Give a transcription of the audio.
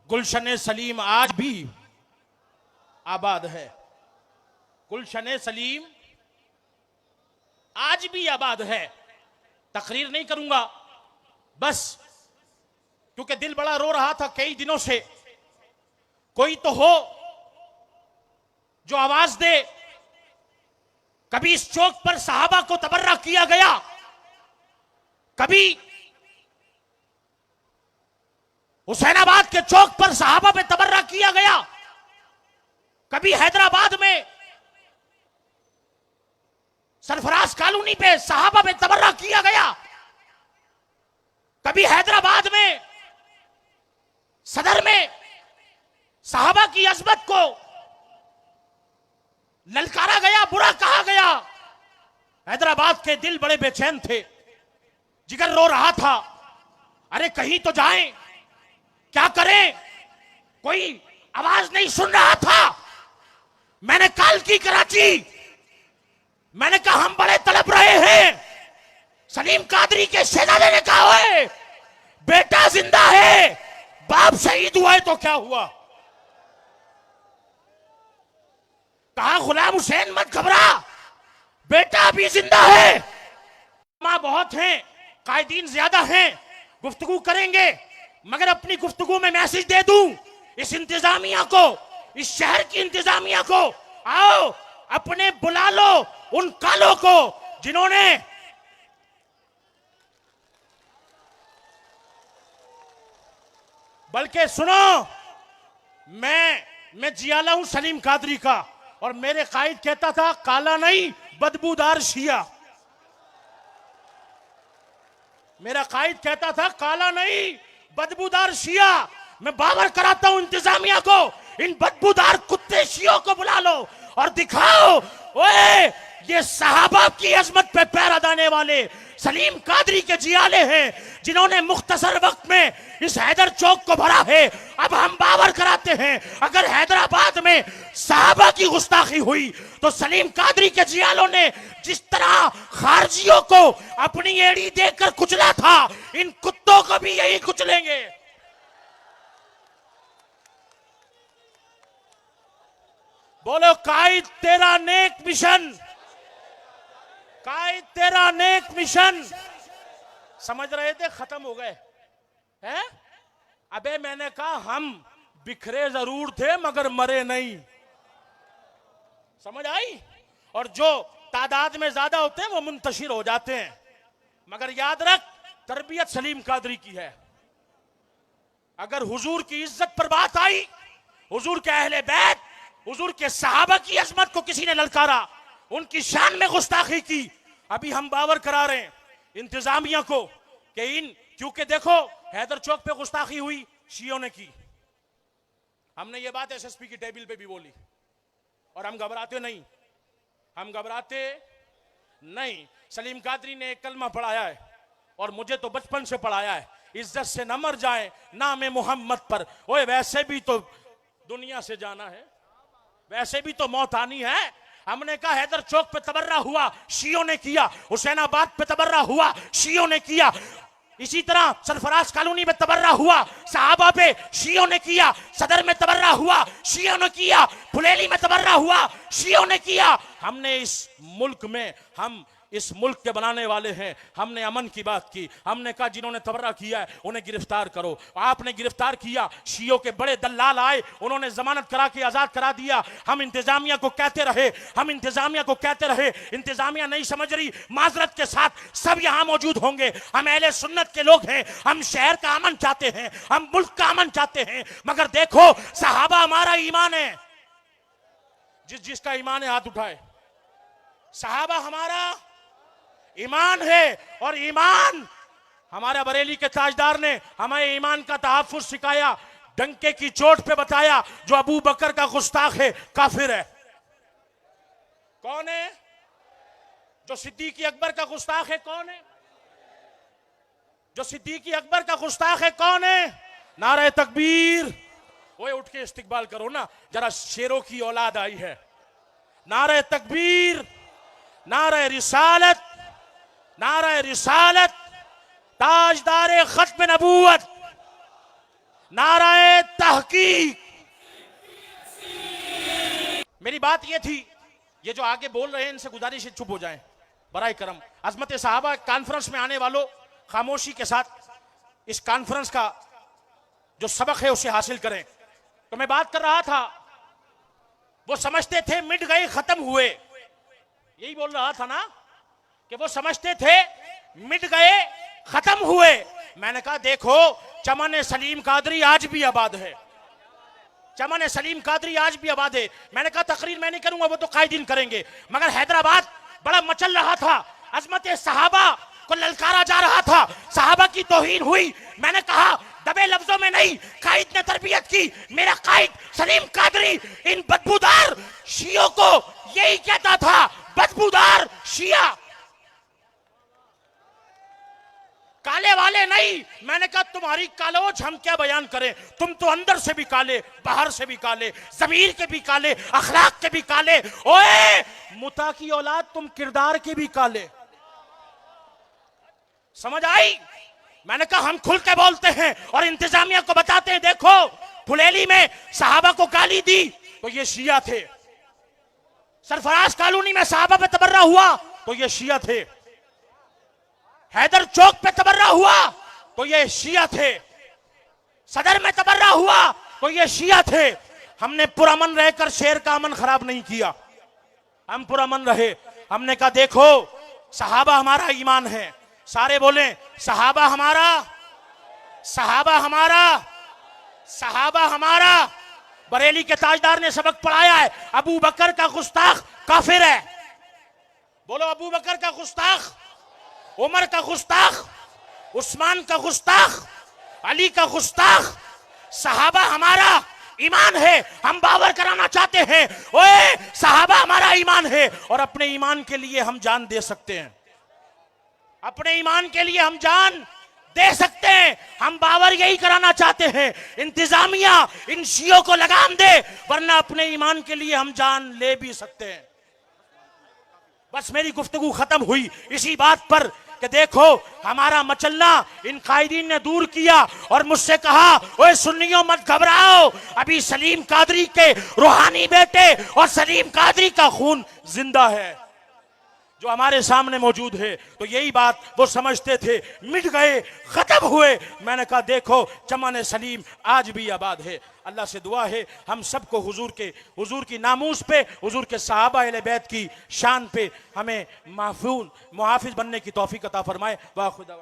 गुलशन सलीम आज भी आबाद है। गुलशन सलीम आज भी आबाद है। तकरीर नहीं करूंगा, बस क्योंकि दिल बड़ा रो रहा था कई दिनों से। कोई तो हो जो आवाज दे। कभी इस चौक पर सहाबा को तबर्रा किया गया, कभी हुसैनाबाद के चौक पर सहाबा पे तबर्रा किया गया, कभी हैदराबाद में सरफराज कॉलोनी पे सहाबा पे तबर्रा किया गया, कभी हैदराबाद में सदर में सहाबा की अजमत को ललकारा गया, बुरा कहा गया। हैदराबाद के दिल बड़े बेचैन थे, जिगर रो रहा था। अरे कहीं तो जाएं, क्या करें, कोई आवाज नहीं सुन रहा था। मैंने कॉल की कराची, मैंने कहा हम बड़े तड़प रहे हैं। सलीम कादरी के शहजादे ने कहा है बेटा जिंदा है, बाप शहीद हुआ है तो क्या हुआ। कहा गुलाम हुसैन मत घबरा, बेटा अभी जिंदा है। मां बहुत हैं, कायदीन ज्यादा हैं, गुफ्तगू करेंगे, मगर अपनी गुफ्तगू में मैसेज दे दूं इस इंतजामिया को, इस शहर की इंतजामिया को, आओ अपने बुला लो उन कालों को जिन्होंने बल्कि सुनो, मैं जियाला हूं सलीम कादरी का, और मेरे कायद कहता था काला नहीं बदबूदार शिया। मेरा कायद कहता था काला नहीं बदबूदार शिया। मैं बावर कराता हूं इंतजामिया को, इन बदबूदार कुत्ते शियों को बुला लो और दिखाओ, ओए ये सहाबा की अजमत पे पैरा दाने वाले सलीम कादरी के जियाले हैं, जिन्होंने मुख्तसर वक्त में इस हैदर चौक को भरा है। अब हम बावर कराते हैं, अगर हैदराबाद में सहाबा की गुस्ताखी हुई तो सलीम कादरी के जियालों ने जिस तरह खारजियों को अपनी एड़ी देकर कुचला था, इन कुत्तों को भी यही कुचलेंगे। बोलो कायद तेरा नेक मिशन, कायद तेरा नेक मिशन। समझ रहे थे खत्म हो गए हैं? अबे मैंने कहा हम बिखरे जरूर थे मगर मरे नहीं। समझ आई? और जो तादाद में ज्यादा होते हैं वो मुंतशिर हो जाते हैं, मगर याद रख तरबियत सलीम कादरी की है। अगर हुजूर की इज्जत पर बात आई, हुजूर के अहले बैत, हुजूर के सहाबा की अजमत को किसी ने ललकारा, उनकी शान में गुस्ताखी की, अभी हम बावर करा रहे हैं इंतजामिया को कि क्योंकि देखो हैदर चौक पे गुस्ताखी हुई, शियों ने की। हमने ये बात एसएसपी की टेबल पे भी बोली, और हम घबराते नहीं, हम घबराते नहीं। सलीम कादरी ने एक कलमा पढ़ाया है, और मुझे तो बचपन से पढ़ाया है, इज्जत से न मर जाए नाम मोहम्मद पर। ओए वैसे भी तो दुनिया से जाना है, वैसे भी तो मौत आनी है। हमने कहा हैदर चौक पे तबर्रा हुआ, शियों ने किया, हुसैनाबाद पे तबर्रा हुआ, शियों ने किया, इसी तरह सरफराज कॉलोनी में तबर्रा हुआ, सहाबा पे शियों ने किया, सदर में तबर्रा हुआ, शियों ने किया, फुलेली में तबर्रा हुआ, शियों ने किया। हमने इस मुल्क में, हम इस मुल्क के बनाने वाले हैं, हमने अमन की बात की। हमने कहा जिन्होंने तबर्रा किया है उन्हें गिरफ्तार करो। आपने गिरफ्तार किया, शियों के बड़े दलाल आए, उन्होंने जमानत करा के आजाद करा दिया। हम इंतजामिया को कहते रहे, हम इंतजामिया को कहते रहे, इंतजामिया नहीं समझ रही। माजरत के साथ सब यहां मौजूद होंगे, हम अहले सुन्नत के लोग हैं, हम शहर का अमन चाहते हैं, हम मुल्क का अमन चाहते हैं। मगर देखो सहाबा हमारा ईमान है, जिसका ईमान है हाथ उठाए। सहाबा हमारा ईमान है, और ईमान हमारे बरेली के ताजदार ने हमें ईमान का तहफ्फुज सिखाया, डंके की चोट पे बताया, जो अबू बकर का गुस्ताख है काफिर है। कौन है? जो सिद्दीकी अकबर का गुस्ताख है कौन है? जो सिद्दीकी अकबर का गुस्ताख है कौन है? नारे तकबीर। ओए उठ के इस्तिकबाल करो ना, जरा शेरों की औलाद आई है। नारे तकबीर, नारे रिसालत, नारे रिसालत, ताजदार खत्म नबूवत नाराए तहकीक। मेरी बात ये थी, ये जो आगे बोल रहे हैं इनसे गुजारिश है चुप हो जाएं बराए करम। अजमत साहबा कॉन्फ्रेंस में आने वालों खामोशी के साथ इस कॉन्फ्रेंस का जो सबक है उसे हासिल करें। तो मैं बात कर रहा था, वो समझते थे मिट गए खत्म हुए, यही बोल रहा था ना कि वो समझते थे मिट गए खत्म हुए। मैंने कहा देखो चमन सलीम कादरी आज भी आबाद है, चमन सलीम कादरी आज भी आबाद है। मैंने कहा तकरीर मैं नहीं करूंगा, वो तो कायदीन करेंगे, मगर हैदराबाद बड़ा मचल रहा था, अजमत सहाबा को ललकारा जा रहा था, सहाबा की तौहीन हुई। मैंने कहा दबे लफ्जों में नहीं, कायद ने तरबियत की। मेरा कायद सलीम कादरी इन बदबूदार शियों को यही कहता था, बदबूदार शिया, काले वाले नहीं। मैंने कहा तुम्हारी कालोज हम क्या बयान करें, तुम तो अंदर से भी काले, बाहर से भी काले, ज़मीर के भी काले, अखलाक के भी काले। ओए मुता की औलाद तुम किरदार के भी काले। समझ आई? मैंने कहा हम खुल के बोलते हैं और इंतजामिया को बताते हैं, देखो फुलेली में सहाबा को गाली दी तो ये शिया थे, सरफराज कॉलोनी में सहाबा पे तबर्रा हुआ तो ये शिया थे, हैदर चौक पे तबर्रा हुआ तो ये शिया थे, सदर में तबर्रा हुआ तो ये शिया थे। हमने पुरअमन रहकर शेर का अमन खराब नहीं किया, हम पुरअमन रहे। हमने कहा देखो सहाबा हमारा ईमान है, सारे बोले सहाबा हमारा, सहाबा हमारा, सहाबा हमारा। बरेली के ताजदार ने सबक पढ़ाया है, अबू बकर का गुस्ताख काफिर है। बोलो अबू बकर का गुस्ताख, उमर का गुस्ताख, उस्मान का गुस्ताख, अली का गुस्ताख। सहाबा हमारा ईमान है, हम बावर कराना चाहते हैं, ओए सहाबा हमारा ईमान है और अपने ईमान के लिए हम जान दे सकते हैं, अपने ईमान के लिए हम जान दे सकते हैं। हम बावर यही कराना चाहते हैं, इंतजामिया इन शियों को लगाम दे, वरना अपने ईमान के लिए हम जान ले भी सकते हैं। बस मेरी गुफ्तगू खत्म हुई इसी बात पर कि देखो हमारा मचलना इन कायदीन ने दूर किया और मुझसे कहा ओए सुन्नियों मत घबराओ, अभी सलीम कादरी के रूहानी बेटे और सलीम कादरी का खून जिंदा है जो हमारे सामने मौजूद है। तो यही बात वो समझते थे, मिट गए खत्म हुए। मैंने कहा देखो चमन सलीम आज भी आबाद है। अल्लाह से दुआ है हम सबको हुजूर की नामूस पे, हुजूर के सहाबा अहले बैत की शान पे हमें महफूज मुहाफिज बनने की तौफीक अता फरमाए। वाह खुदा।